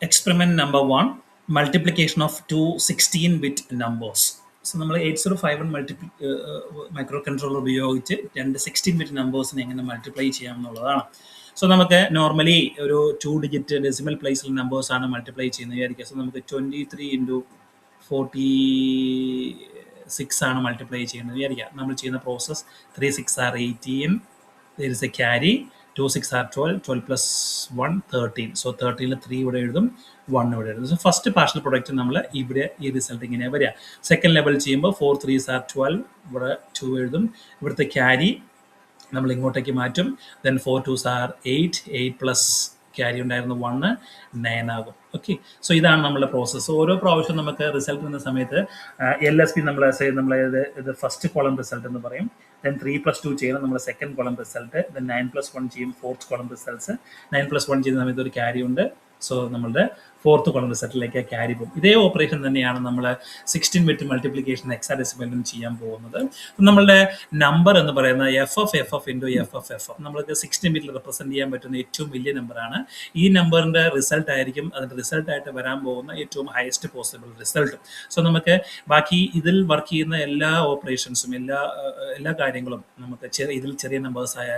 Experiment number 1, multiplication of two 16-bit numbers. So നമ്മൾ 8051 microcontroller ഉപയോഗിച്ച് രണ്ട് 16-ബിറ്റ് നമ്പേഴ്സിനെ എങ്ങനെ മൾട്ടിപ്ലൈ ചെയ്യാം എന്നുള്ളതാണ്. സോ നമുക്ക് നോർമലി ഒരു 2 ഡിജിറ്റ് ഡെസിമൽ പ്ലേസിൽ നമ്പേഴ്സാണ് മൾട്ടിപ്ലൈ ചെയ്യുന്നത് വിചാരിക്കുക. സോ നമുക്ക് 23 ഇൻറ്റു 46 ആണ് മൾട്ടിപ്ലൈ ചെയ്യുന്നത് വിചാരിക്കുക. നമ്മൾ ചെയ്യുന്ന process 3 6 are 18, there is a carry, 2 6 are 12, 12 plus 1 13. So 13ൽ 3 ഇവിടെ എഴുതും, 1 ഇവിടെ എഴുതും. സോ ഫസ്റ്റ് പാർഷ്യൽ പ്രൊഡക്റ്റ് നമ്മൾ ഇവിടെ ഈ റിസൾട്ട് ഇങ്ങനെ വരിക. സെക്കൻഡ് ലെവൽ ചെയ്യുമ്പോൾ 4 3s are 12, ഇവിടെ 2 എഴുതും. ഇവിടുത്തെ ക്യാരി നമ്മൾ ഇങ്ങോട്ടേക്ക് മാറ്റും. Then 4 2s are 8, 8 plus carry ഉണ്ടായിരുന്നു 1 9 ആകും. ഓക്കെ, സോ ഇതാണ് നമ്മുടെ പ്രോസസ്സ്. ഓരോ പ്രാവശ്യം നമുക്ക് റിസൾട്ട് വരുന്ന സമയത്ത് LSB നമ്മൾ ഇത് ഫസ്റ്റ് കോളം റിസൾട്ട് എന്ന് പറയും. ദെൻ 3 + 2 ചെയ്യണം നമ്മൾ സെക്കൻഡ് കോളം റിസൾട്ട്. ദെൻ 9 + 1 ചെയ്യും ഫോർത്ത് കോളം റിസൾട്ട്സ്. 9 + 1 ചെയ്യുന്ന സമയത്ത് ഒരു ക്യാരി ഉണ്ട്. സോ നമ്മളുടെ ഫോർത്ത് കോളം റിസൾട്ടിലേക്ക് ക്യാരി പോകും. ഇതേ ഓപ്പറേഷൻ തന്നെയാണ് നമ്മൾ 16-ബിറ്റ് മൾട്ടിപ്ലിക്കേഷൻ ഹെക്സാഡെസിമലിലും ചെയ്യാൻ പോകുന്നത്. നമ്മളുടെ നമ്പർ എന്ന് പറയുന്നത് FF ഇൻറ്റു FF. നമ്മൾക്ക് 16-ബിറ്റിൽ റെപ്രസെൻറ്റ് ചെയ്യാൻ പറ്റുന്ന ഏറ്റവും വലിയ നമ്പറാണ്. ഈ നമ്പറിൻ്റെ റിസൾട്ട് ആയിരിക്കും അതിൻ്റെ റിസൾട്ടായിട്ട് വരാൻ പോകുന്ന ഏറ്റവും ഹയസ്റ്റ് പോസിബിൾ റിസൾട്ട്. സോ നമുക്ക് ബാക്കി ഇതിൽ വർക്ക് ചെയ്യുന്ന എല്ലാ ഓപ്പറേഷൻസും എല്ലാ കാര്യങ്ങളും നമുക്ക് ഇതിൽ ചെറിയ നമ്പേഴ്സായ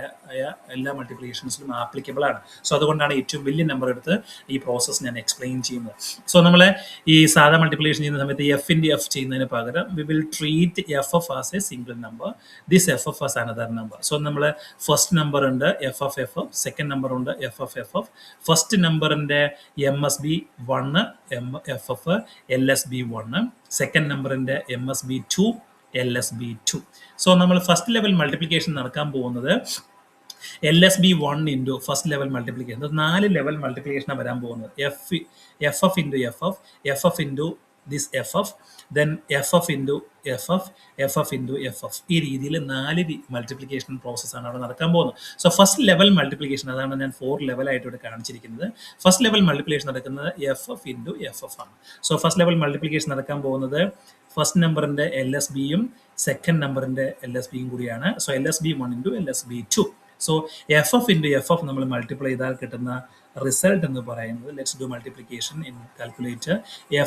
എല്ലാ മൾട്ടിപ്ലിക്കേഷൻസിലും ആപ്ലിക്കബിൾ ആണ്. സോ അതുകൊണ്ടാണ് ഏറ്റവും വലിയ നമ്പർ എടുത്ത് ഈ പ്രോസസ്സ് ഞാൻ എക്സ്പ്ലെയിൻ ചെയ്യുന്നത്. സോ നമ്മൾ ഈ സാധാ മൾട്ടിപ്ലിക്കേഷൻ ചെയ്യുന്ന സമയത്ത് F ഇൻറ്റു F ചെയ്യുന്നതിന് പകരം we will treat FF as a single number, this FF as another number. So നമ്മൾ ഫസ്റ്റ് നമ്പർ ഉണ്ട് FF, സെക്കൻഡ് നമ്പർ ഉണ്ട് FF. ഫസ്റ്റ് നമ്പറിൻ്റെ MSB 1 FF, LSB 1. സെക്കൻഡ് നമ്പറിൻ്റെ MSB 2 LSB 2. സോ നമ്മൾ first level multiplication നടക്കാൻ പോകുന്നത് LSB 1 into first level multiplication. 4 level മൾട്ടിപ്ലിക്കേഷനാണ് വരാൻ പോകുന്നത്. FF into FF into this FF, then FF into FF into FF. ഈ രീതിയിൽ 4 മൾട്ടിപ്ലിക്കേഷൻ പ്രോസസ്സാണ് അവിടെ നടക്കാൻ പോകുന്നത്. സോ ഫസ്റ്റ് ലെവൽ മൾട്ടിപ്ലിക്കേഷൻ, അതാണ് ഞാൻ 4 ലെവലായിട്ട് ഇവിടെ കാണിച്ചിരിക്കുന്നത്. ഫസ്റ്റ് ലെവൽ മൾട്ടിപ്ലിക്കേഷൻ നടക്കുന്നത് FF ഇൻറ്റു FF ആണ്. സോ ഫസ്റ്റ് ലെവൽ മൾട്ടിപ്ലിക്കേഷൻ നടക്കാൻ പോകുന്നത് ഫസ്റ്റ് നമ്പറിൻ്റെ LSBയും സെക്കൻഡ് നമ്പറിൻ്റെ LSBയും കൂടിയാണ്. So LSB 1 into LSB 2. So FF into FF നമ്മൾ മൾട്ടിപ്ലൈ ചെയ്താൽ കിട്ടുന്ന റിസൾട്ട് എന്ന് പറയുന്നത്, let's do multiplication in calculator.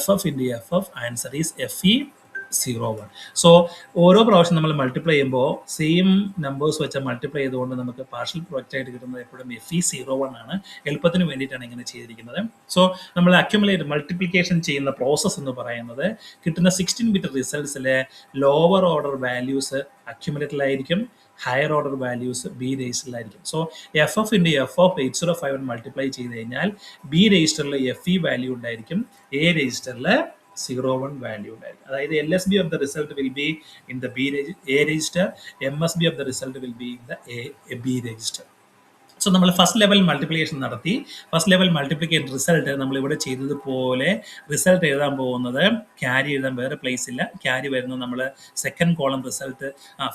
FF into FF, answer is FE01. So ഓരോ പ്രാവശ്യം നമ്മൾ മൾട്ടിപ്ലൈ ചെയ്യുമ്പോൾ സെയിം നമ്പേഴ്സ് വെച്ച് മൾട്ടിപ്ലൈ ചെയ്തുകൊണ്ട് നമുക്ക് പാർഷ്യൽ പ്രൊഡക്റ്റ് ആയിട്ട് കിട്ടുന്നത് എപ്പോഴും FE01 ആണ്. എളുപ്പത്തിന് വേണ്ടിയിട്ടാണ് ഇങ്ങനെ ചെയ്തിരിക്കുന്നത്. സോ നമ്മൾ അക്യുമുലേറ്റ് മൾട്ടിപ്ലിക്കേഷൻ ചെയ്യുന്ന പ്രോസസ്സ് എന്ന് പറയുന്നത് കിട്ടുന്ന 16-ബിറ്റ് റിസൾട്ട്സിലെ ലോവർ ഓർഡർ വാല്യൂസ് അക്യുമുലേറ്ററിലായിരിക്കും, ഹയർ ഓർഡർ വാല്യൂസ് B രജിസ്റ്ററിലായിരിക്കും. So FF into FF 8051 multiply ചെയ്ത് കഴിഞ്ഞാൽ B രജിസ്റ്ററിൽ FE വാല്യൂ ഉണ്ടായിരിക്കും, A രജിസ്റ്ററിൽ 01 വാല്യൂ ഉണ്ടായിരിക്കും. അതായത് LSB of the result will be in the A register, MSB of the result will be in the B register. So നമ്മൾ first level multiplication നടത്തി. First level multiplication result നമ്മൾ ഇവിടെ ചെയ്തതുപോലെ result എഴുതാൻ പോകുന്നത് ക്യാരി എഴുതാൻ വേറെ പ്ലേസ് ഇല്ല. ക്യാരി വരുന്നത് നമ്മൾ second column result,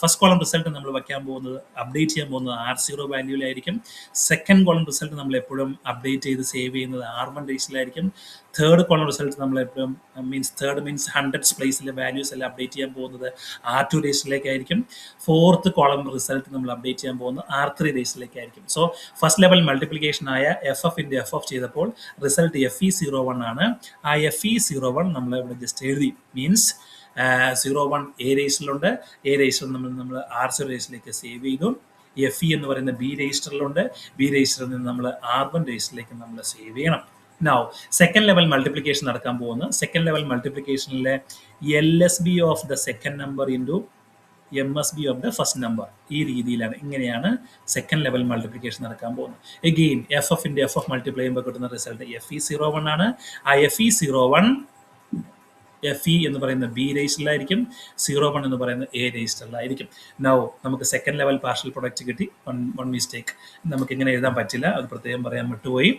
first column result നമ്മൾ വയ്ക്കാൻ പോകുന്നത് അപ്ഡേറ്റ് ചെയ്യാൻ പോകുന്നത് R0 വാല്യൂലായിരിക്കും. സെക്കൻഡ് കോളം റിസൾട്ട് നമ്മൾ എപ്പോഴും അപ്ഡേറ്റ് ചെയ്ത് സേവ് ചെയ്യുന്നത് R1 രജിസ്റ്ററിലായിരിക്കും. തേർഡ് കോളം റിസൾട്ട് നമ്മൾ എപ്പോഴും തേർഡ് മീൻസ് ഹൺഡ്രഡ്സ് പ്ലേസിലെ വാല്യൂസ് എല്ലാം അപ്ഡേറ്റ് ചെയ്യാൻ പോകുന്നത് R2 രജിസ്റ്ററിലേക്കായിരിക്കും. ഫോർത്ത് കോളം റിസൾട്ട് നമ്മൾ അപ്ഡേറ്റ് ചെയ്യാൻ പോകുന്നത് R3 രജിസ്റ്ററിലേക്കായിരിക്കും. സോ ഫസ്റ്റ് ലെവൽ മൾട്ടിപ്ലിക്കേഷൻ ആയ FF ഇൻറ്റു FF ചെയ്തപ്പോൾ റിസൾട്ട് FE01 ആണ്. ആ FE01 നമ്മൾ ഇവിടെ ജസ്റ്റ് എഴുതി. മീൻസ് 01 A രജിസ്റ്ററിലുണ്ട്, A രജിസ്റ്ററിൽ നമ്മൾ R0 രജിസ്റ്ററിലേക്ക് സേവ് ചെയ്തു. FE എന്ന് പറയുന്ന B രജിസ്റ്ററിലുണ്ട്, B രജിസ്റ്ററിൽ നിന്ന് നമ്മൾ R1 രജിസ്റ്ററിലേക്ക് നമ്മൾ സേവ് ചെയ്യണം. നൗ സെക്കൻഡ് ലെവൽ മൾട്ടിപ്ലിക്കേഷൻ നടക്കാൻ പോകുന്നു. സെക്കൻഡ് ലെവൽ മൾട്ടിപ്ലിക്കേഷനിലെ LSB of the second number into MSB of the first number, ഈ രീതിയിലാണ്, ഇങ്ങനെയാണ് സെക്കൻഡ് ലെവൽ മൾട്ടിപ്ലിക്കേഷൻ നടക്കാൻ പോകുന്നത്. Again FF into FF multiply ചെയ്യുമ്പോൾ കിട്ടുന്ന റിസൾട്ട് FE01 ആണ്. ആ FE01 FE എന്ന് പറയുന്ന B രജിസ്റ്ററിലായിരിക്കും, 01 എന്ന് പറയുന്ന A രജിസ്റ്ററിലായിരിക്കും. നൗ നമുക്ക് സെക്കൻഡ് ലെവൽ പാർഷ്യൽ പ്രൊഡക്റ്റ് കിട്ടി. വൺ മിസ്റ്റേക്ക്, നമുക്ക് ഇങ്ങനെ എഴുതാൻ പറ്റില്ല, അത് പ്രത്യേകം പറയാൻ വിട്ടുപോയി.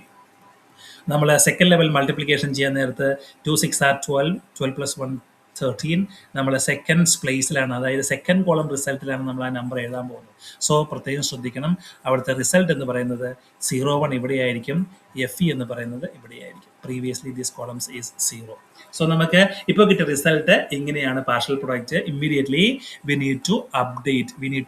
നമ്മൾ സെക്കൻഡ് ലെവൽ മൾട്ടിപ്ലിക്കേഷൻ ചെയ്യാൻ നേരത്ത് 2 6 are 12, 12 plus 1 13. നമ്മൾ സെക്കൻഡ് പ്ലേസിലാണ്, അതായത് സെക്കൻഡ് കോളം റിസൾട്ടിലാണ് നമ്മൾ ആ നമ്പർ എഴുതാൻ പോകുന്നത്. സോ പ്രത്യേകം ശ്രദ്ധിക്കണം, അവിടുത്തെ റിസൾട്ട് എന്ന് പറയുന്നത് 01 ഇവിടെയായിരിക്കും, FE എന്ന് പറയുന്നത് ഇവിടെയായിരിക്കും. previously these columns is 0. So നമുക്ക് ഇപ്പോൾ കിട്ടിയ റിസൾട്ട് ഇങ്ങനെയാണ് partial product. Immediately we need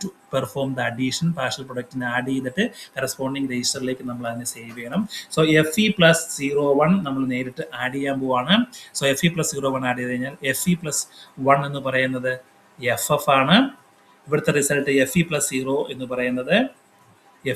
to perform the addition. Partial പ്രൊഡക്റ്റിനെ ആഡ് ചെയ്തിട്ട് കറസ്പോണ്ടിങ് രജിസ്റ്ററിലേക്ക് നമ്മൾ അതിനെ സേവ് ചെയ്യണം. സോ FE പ്ലസ് 01 നമ്മൾ നേരിട്ട് ആഡ് ചെയ്യാൻ പോവാണ്. സോ FE പ്ലസ് 01 ആഡ് ചെയ്ത് കഴിഞ്ഞാൽ FE പ്ലസ് 1 എന്ന് പറയുന്നത് FF ആണ്. ഇവിടുത്തെ റിസൾട്ട് FE പ്ലസ് 0 എന്ന് പറയുന്നത്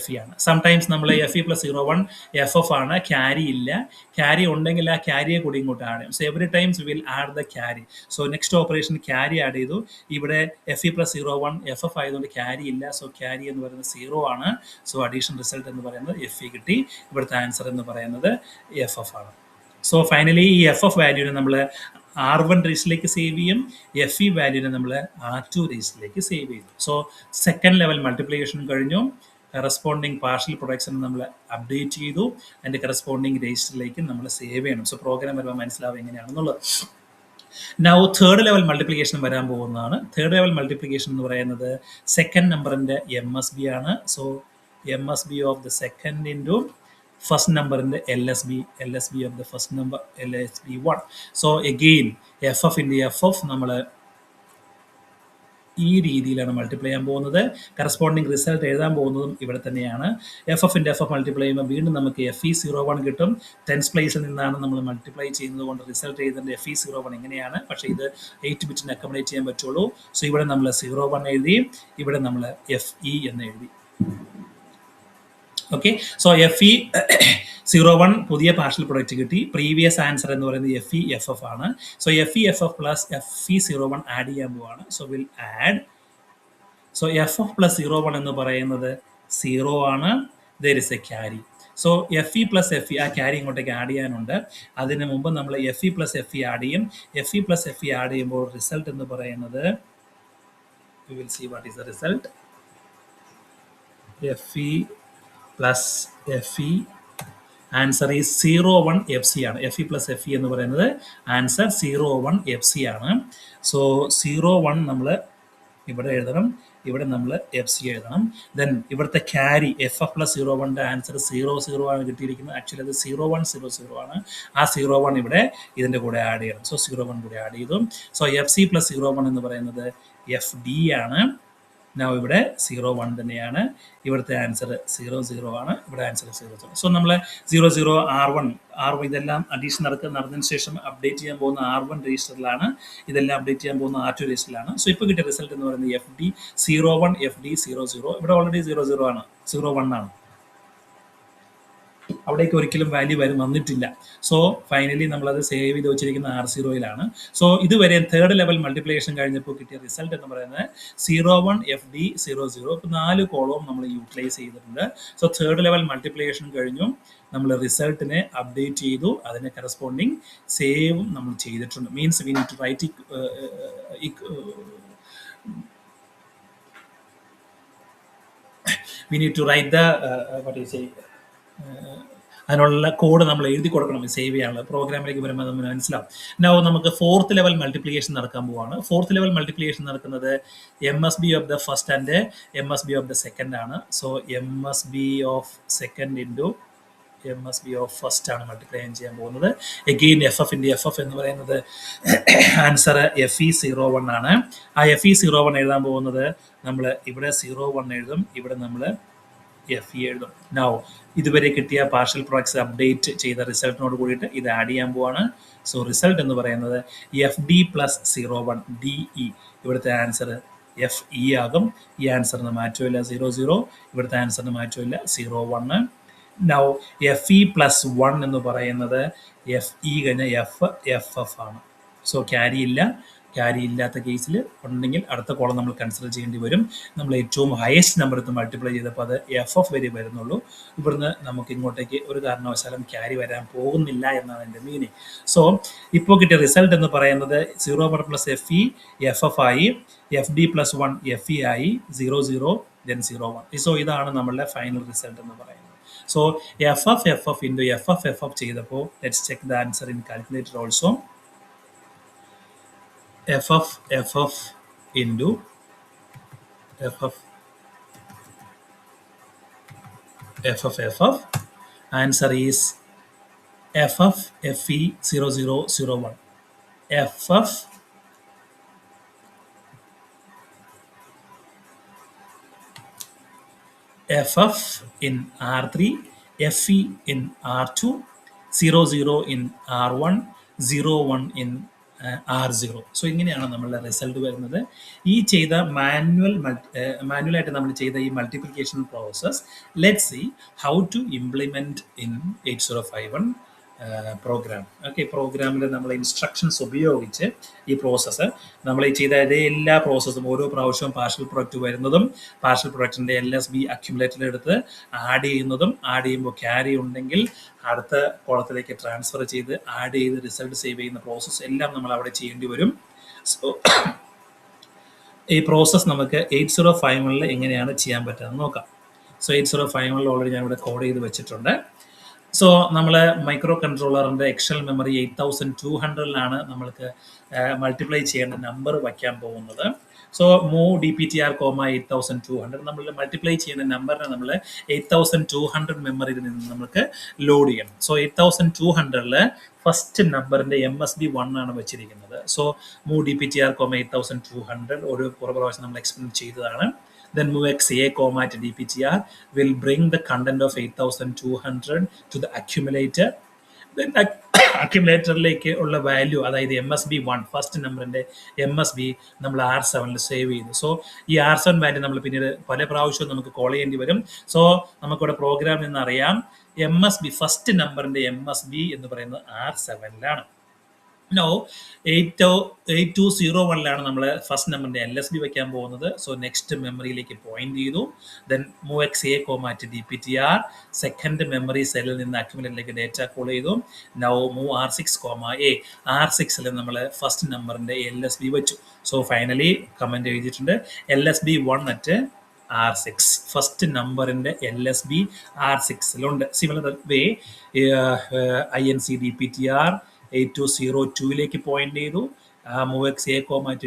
FE ആണ്. സംടൈംസ് നമ്മൾ FE പ്ലസ് 01 FF ആണ്, ക്യാരി ഇല്ല. ക്യാരി ഉണ്ടെങ്കിൽ ആ ക്യാരിയെ കൂടി ഇങ്ങോട്ട് ആഡ് ചെയ്യും. So every times will add the carry. So next operation carry add ചെയ്തു. ഇവിടെ FE പ്ലസ് 01 FF ആയതുകൊണ്ട് ക്യാരി ഇല്ല. സോ ക്യാരി എന്ന് പറയുന്നത് 0 ആണ്. സോ അഡീഷൻ റിസൾട്ട് എന്ന് പറയുന്നത് FE കിട്ടി. ഇവിടുത്തെ ആൻസർ എന്ന് പറയുന്നത് FF ആണ്. സോ ഫൈനലി ഈ FF വാല്യൂവിനെ നമ്മൾ R1 രജിസ്റ്ററിലേക്ക് സേവ് ചെയ്യും. FE വാല്യൂവിനെ നമ്മൾ R2 രജിസ്റ്ററിലേക്ക് സേവ് ചെയ്യും. സോ സെക്കൻഡ് ലെവൽ മൾട്ടിപ്ലിക്കേഷൻ കഴിഞ്ഞു. കറസ്പോണ്ടിങ് പാർഷ്യൽ പ്രൊഡക്ട്സിനെ നമ്മൾ അപ്ഡേറ്റ് ചെയ്തു. അതിൻ്റെ കറസ്പോണ്ടിങ് രജിസ്റ്ററിലേക്ക് നമ്മൾ സേവ് ചെയ്യണം. സോ പ്രോഗ്രാം വരുമ്പോൾ മനസ്സിലാവും എങ്ങനെയാണെന്നുള്ളത്. നൗ തേർഡ് ലെവൽ മൾട്ടിപ്ലിക്കേഷൻ വരാൻ പോകുന്നതാണ്. തേർഡ് ലെവൽ മൾട്ടിപ്ലിക്കേഷൻ എന്ന് പറയുന്നത് സെക്കൻഡ് നമ്പറിൻ്റെ MSB ആണ്. So MSB of the second into first നമ്പറിൻ്റെ LSB of the first number LSB1. So again FF into FF നമ്മൾ ഈ രീതിയിലാണ് മൾട്ടിപ്ലൈ ചെയ്യാൻ പോകുന്നത്. കറസ്പോണ്ടിങ് റിസൾട്ട് എഴുതാൻ പോകുന്നതും ഇവിടെ തന്നെയാണ്. FF ഇൻറ്റു FF മൾട്ടിപ്ലൈ ചെയ്യുമ്പോൾ വീണ്ടും നമുക്ക് FE01 കിട്ടും. ടെൻസ് പ്ലേസിൽ നിന്നാണ് നമ്മൾ മൾട്ടിപ്ലൈ ചെയ്യുന്നത് കൊണ്ട് റിസൾട്ട് എഴുതേണ്ട FE01 എങ്ങനെയാണ്. പക്ഷേ ഇത് 8 ബിറ്റിന് അക്കോമഡേറ്റ് ചെയ്യാൻ പറ്റുള്ളൂ. സോ ഇവിടെ നമ്മൾ 01 എഴുതി, ഇവിടെ നമ്മൾ FE എന്ന് എഴുതി. ഓക്കെ, സോ FE01 പുതിയ പാർഷ്യൽ പ്രൊഡക്റ്റ് കിട്ടി. പ്രീവിയസ് ആൻസർ എന്ന് പറയുന്നത് FEFF ആണ്. So FEFF plus FE01 add ചെയ്യാൻ പോവാണ്. So will add. So FF plus 01 എന്ന് പറയുന്നത് 0 ആണ്. There is A carry. So FE plus FE ആ ക്യാരി ഇങ്ങോട്ടേക്ക് ആഡ് ചെയ്യാനുണ്ട്. അതിന് മുമ്പ് നമ്മൾ FE പ്ലസ് FE ആഡ് ചെയ്യും. FE പ്ലസ് FE ആഡ് ചെയ്യുമ്പോൾ റിസൾട്ട് എന്ന് പറയുന്നത് we will see what is the result. FE plus FE answer ഈ 01 FC ആണ്. FE പ്ലസ് FE എന്ന് പറയുന്നത് ആൻസർ 01 FC ആണ്. സോ 01 നമ്മൾ ഇവിടെ എഴുതണം, ഇവിടെ നമ്മൾ FC എഴുതണം. ദെൻ ഇവിടുത്തെ ക്യാരി FF പ്ലസ് 01ൻ്റെ ആൻസർ 00 ആണ് കിട്ടിയിരിക്കുന്നത്. ആക്ച്വലി അത് 0100 ആണ്. ആ 01 ഇവിടെ ഇതിൻ്റെ കൂടെ ആഡ് ചെയ്യണം. സോ 01 കൂടെ ആഡ് ചെയ്തു. സോ FC പ്ലസ് 01 എന്ന് പറയുന്നത് FD ആണ്. now ഇവിടെ 01 തന്നെയാണ്. ഇവിടുത്തെ ആൻസർ 00 ആണ്. ഇവിടെ ആൻസർ 00. സോ നമ്മൾ 00 R1 ഇതെല്ലാം അഡീഷൻ നടന്നതിന് ശേഷം അപ്ഡേറ്റ് ചെയ്യാൻ പോകുന്ന R1 രജിസ്റ്ററിലാണ്. ഇതെല്ലാം അപ്ഡേറ്റ് ചെയ്യാൻ പോകുന്ന R2 രജിസ്റ്ററിലാണ്. സോ ഇപ്പോൾ കിട്ടിയ റിസൾട്ട് എന്ന് പറയുന്നത് FD01 FD00. ഇവിടെ ഓൾറെഡി 00 ആണ്, 01 ആണ്. അവിടേക്ക് ഒരിക്കലും വാല്യൂ വന്നിട്ടില്ല. സോ ഫൈനലി നമ്മളത് സേവ് ചെയ്ത് വെച്ചിരിക്കുന്ന R0യിലാണ്. സോ ഇതുവരെ തേർഡ് ലെവൽ മൾട്ടിപ്ലിക്കേഷൻ കഴിഞ്ഞപ്പോൾ കിട്ടിയ റിസൾട്ട് എന്ന് പറയുന്നത് 01 FD00. ഇപ്പോൾ 4 കോളവും നമ്മൾ യൂട്ടിലൈസ് ചെയ്തിട്ടുണ്ട്. സോ തേർഡ് ലെവൽ മൾട്ടിപ്ലിക്കേഷൻ കഴിഞ്ഞു. നമ്മൾ റിസൾട്ടിനെ അപ്ഡേറ്റ് ചെയ്തു. അതിനെ കറസ്പോണ്ടിങ് സേവും നമ്മൾ ചെയ്തിട്ടുണ്ട്. Means we need to write what do you say, അതിനുള്ള കോഡ് നമ്മൾ എഴുതി കൊടുക്കണം സേവ് ചെയ്യാനുള്ള. പ്രോഗ്രാമിലേക്ക് വരുമ്പോൾ നമ്മൾ മനസ്സിലാവും. നൗ നമുക്ക് ഫോർത്ത് ലെവൽ മൾട്ടിപ്ലിക്കേഷൻ നടക്കാൻ പോവാണ്. ഫോർത്ത് ലെവൽ മൾട്ടിപ്ലിക്കേഷൻ നടക്കുന്നത് MSB of the first and MSB of the second ആണ്. So MSB of second into MSB of first ആണ് മൾട്ടിപ്ലൈ ചെയ്യാൻ പോകുന്നത്. എഗെയിൻ FF ഇൻറ്റു FF എന്ന് പറയുന്നത് ആൻസർ FE01 ആണ്. ആ FE01 എഴുതാൻ പോകുന്നത് നമ്മൾ ഇവിടെ 01 എഴുതും, ഇവിടെ നമ്മൾ FE എഴുതും. നൗ ഇതുവരെ കിട്ടിയ പാർഷ്യൽ പ്രൊഡക്ട്സ് അപ്ഡേറ്റ് ചെയ്ത റിസൾട്ടിനോട് കൂടിയിട്ട് ഇത് ആഡ് ചെയ്യാൻ പോവാണ്. സോ റിസൾട്ട് എന്ന് പറയുന്നത് FD പ്ലസ് 01 DE. ഇവിടുത്തെ ആൻസർ FE ആകും. ഈ ആൻസറിന് മാറ്റമില്ല 00. ഇവിടുത്തെ ആൻസറിന് മാറ്റമില്ല 01. നൗ FE പ്ലസ് 1 എന്ന് പറയുന്നത് FE കഴിഞ്ഞ FF ആണ്. സോ ക്യാരി ഇല്ല. ക്യാരി ഇല്ലാത്ത കേസിൽ ഉണ്ടെങ്കിൽ അടുത്ത കോളം നമ്മൾ കൺസിഡർ ചെയ്യേണ്ടി വരും. നമ്മൾ ഏറ്റവും ഹയസ്റ്റ് നമ്പർ എടുത്ത് മൾട്ടിപ്ലൈ ചെയ്തപ്പോൾ അത് FF വരെ വരുന്നുള്ളൂ. ഇവിടുന്ന് നമുക്ക് ഇങ്ങോട്ടേക്ക് ഒരു കാരണവശാലും ക്യാരി വരാൻ പോകുന്നില്ല എന്നാണ് എൻ്റെ മീനിങ്. സോ ഇപ്പോൾ കിട്ടിയ റിസൾട്ട് എന്ന് പറയുന്നത് 01 പ്ലസ് FE FF ആയി, FD പ്ലസ് 1 FE ആയി, 00 ദെൻ 01. സോ ഇതാണ് നമ്മളുടെ ഫൈനൽ റിസൾട്ട് എന്ന് പറയുന്നത്. സോ FF ഇൻറ്റു FF ചെയ്തപ്പോൾ let's check the answer in calculator also. FF into FF answer is FF FE0001. FF FF in R3, FE in R2, 00 in R1, 01 in R0. So ഇങ്ങനെയാണ് നമ്മളുടെ result വരുന്നത്. ഈ ചെയ്ത മാനുവലായിട്ട് നമ്മൾ ചെയ്ത ഈ multiplication process let see how to implement in 8051 program. Okay, പ്രോഗ്രാമിൽ നമ്മൾ ഇൻസ്ട്രക്ഷൻസ് ഉപയോഗിച്ച് ഈ പ്രോസസ്സ് നമ്മൾ ഈ ചെയ്ത അതേ എല്ലാ പ്രോസസ്സും ഓരോ പ്രാവശ്യവും പാർഷ്യൽ പ്രൊഡക്റ്റ് വരുന്നതും പാർഷ്യൽ പ്രൊഡക്റ്റിൻ്റെ LSB അക്യുമുലേറ്റർ എടുത്ത് ആഡ് ചെയ്യുന്നതും ആഡ് ചെയ്യുമ്പോൾ ക്യാരി ഉണ്ടെങ്കിൽ അടുത്ത കോളത്തിലേക്ക് ട്രാൻസ്ഫർ ചെയ്ത് ആഡ് ചെയ്ത് റിസൾട്ട് സേവ് ചെയ്യുന്ന പ്രോസസ്സ് എല്ലാം നമ്മൾ അവിടെ ചെയ്യേണ്ടി വരും. സോ ഈ പ്രോസസ്സ് നമുക്ക് 8051 എങ്ങനെയാണ് ചെയ്യാൻ പറ്റുക നോക്കാം. സോ 8051 ഓൾറെഡി ഞാൻ ഇവിടെ കോഡ് ചെയ്ത് വെച്ചിട്ടുണ്ട്. സോ നമ്മൾ മൈക്രോ കൺട്രോളറിൻ്റെ എക്സ്റ്റൽ മെമ്മറി 8200 നമ്മൾക്ക് മൾട്ടിപ്ലൈ ചെയ്യേണ്ട നമ്പർ വയ്ക്കാൻ പോകുന്നത്. സോ മൂവ് DPTR, 8200 നമ്മൾ മൾട്ടിപ്ലൈ ചെയ്യുന്ന നമ്പറിനെ നമ്മൾ 8200 മെമ്മറിയിൽ നിന്ന് നമുക്ക് ലോഡ് ചെയ്യണം. സോ 8200 ഫസ്റ്റ് നമ്പറിൻ്റെ MSB 1 ആണ് വെച്ചിരിക്കുന്നത്. സോ മൂവ് DPTR, 8200 ഒരു പ്രാവശ്യം നമ്മൾ എക്സ്പ്ലെയിൻ ചെയ്തതാണ്. Then move XA, to DPTR will bring the content of 8200 to the accumulator. Then അക്യുമുലേറ്ററിലേക്ക് ഉള്ള വാല്യൂ, അതായത് MSB 1 ഫസ്റ്റ് നമ്പറിൻ്റെ MSB നമ്മൾ R7 സേവ് ചെയ്തു. സോ ഈ R7 വാല്യൂ നമ്മൾ പിന്നീട് പല പ്രാവശ്യവും നമുക്ക് കോൾ ചെയ്യേണ്ടി വരും. സോ നമുക്കിവിടെ പ്രോഗ്രാമിൽ നിന്ന് അറിയാം MSB ഫസ്റ്റ് നമ്പറിൻ്റെ MSB എന്ന് പറയുന്നത് R7 നോ 8201 നമ്മൾ ഫസ്റ്റ് നമ്പറിൻ്റെ LSB വയ്ക്കാൻ പോകുന്നത്. സോ നെക്സ്റ്റ് മെമ്മറിയിലേക്ക് പോയിന്റ് ചെയ്തു. Then move XA, DPTR second memory സെല്ലിൽ നിന്ന് അക്യുമുലേറ്ററിലേക്ക് ഡേറ്റ കോൾ ചെയ്തു. Now move R6, A R6 നമ്മൾ ഫസ്റ്റ് നമ്പറിൻ്റെ LSB വെച്ചു. സോ ഫൈനലി കമൻറ്റ് എഴുതിയിട്ടുണ്ട് LSB 1 അറ്റ് R6 ഫസ്റ്റ് നമ്പറിൻ്റെ LSB R6 സിമിലർ വേ INC DPTR 8202 പോയിന്റ് ചെയ്തു. മൂവ് XA,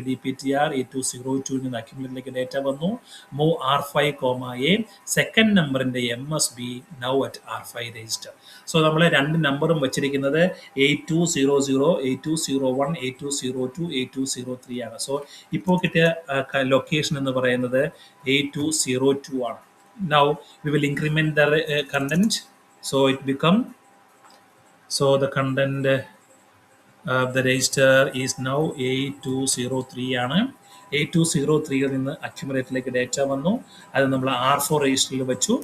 DPTR 8202 നിന്ന് അക്യുമുലേറ്ററിലേക്ക് ഡേറ്റ വന്നു. മൂവ് R5, A സെക്കൻഡ് നമ്പറിൻ്റെ MSB now at R5 register. So നമ്മൾ രണ്ട് നമ്പറും വെച്ചിരിക്കുന്നത് 8200, 8201, 8202, 8203 ആണ്. സോ ഇപ്പോൾ കിട്ടിയ ലൊക്കേഷൻ എന്ന് പറയുന്നത് 8202 ആണ്. Now we will increment the content. So it become the content the register is now 8203 ആണ്. 8203 നിന്ന് അക്യുമുലേറ്ററിലേക്ക് ഡേറ്റ വന്നു. അത് നമ്മൾ R4 രജിസ്റ്ററിൽ വെച്ചു.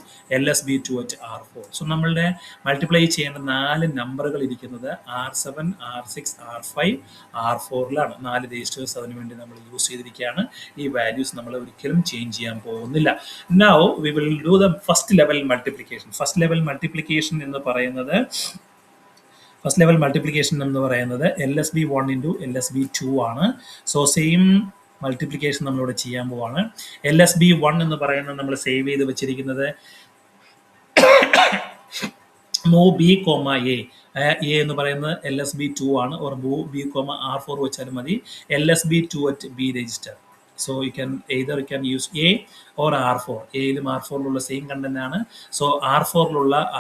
LSB 2 at R4. സോ നമ്മളുടെ മൾട്ടിപ്ലൈ ചെയ്യേണ്ട 4 നമ്പറുകൾ ഇരിക്കുന്നത് R7, R6, R5, R4 4 registers അതിനു വേണ്ടി നമ്മൾ യൂസ് ചെയ്തിരിക്കുകയാണ്. ഈ വാല്യൂസ് നമ്മൾ ഒരിക്കലും ചേഞ്ച് ചെയ്യാൻ പോകുന്നില്ല. Now we will do the first level multiplication. First level multiplication എന്ന് പറയുന്നത് LSB 1 into LSB 2 ആണ്. സോ സെയിം മൾട്ടിപ്ലിക്കേഷൻ നമ്മളിവിടെ ചെയ്യാൻ പോവാണ്. LSB 1 എന്ന് പറയുന്നത് നമ്മൾ സേവ് ചെയ്ത് വെച്ചിരിക്കുന്നത് മൂവ് B, A എന്ന് പറയുന്നത് LSB 2 ആണ്. ഓർ മൂവ് B, R4 വെച്ചാലും മതി. LSB 2 at B register. So you can use A or R4. എയിലും R4 same content ആണ്. സോ R4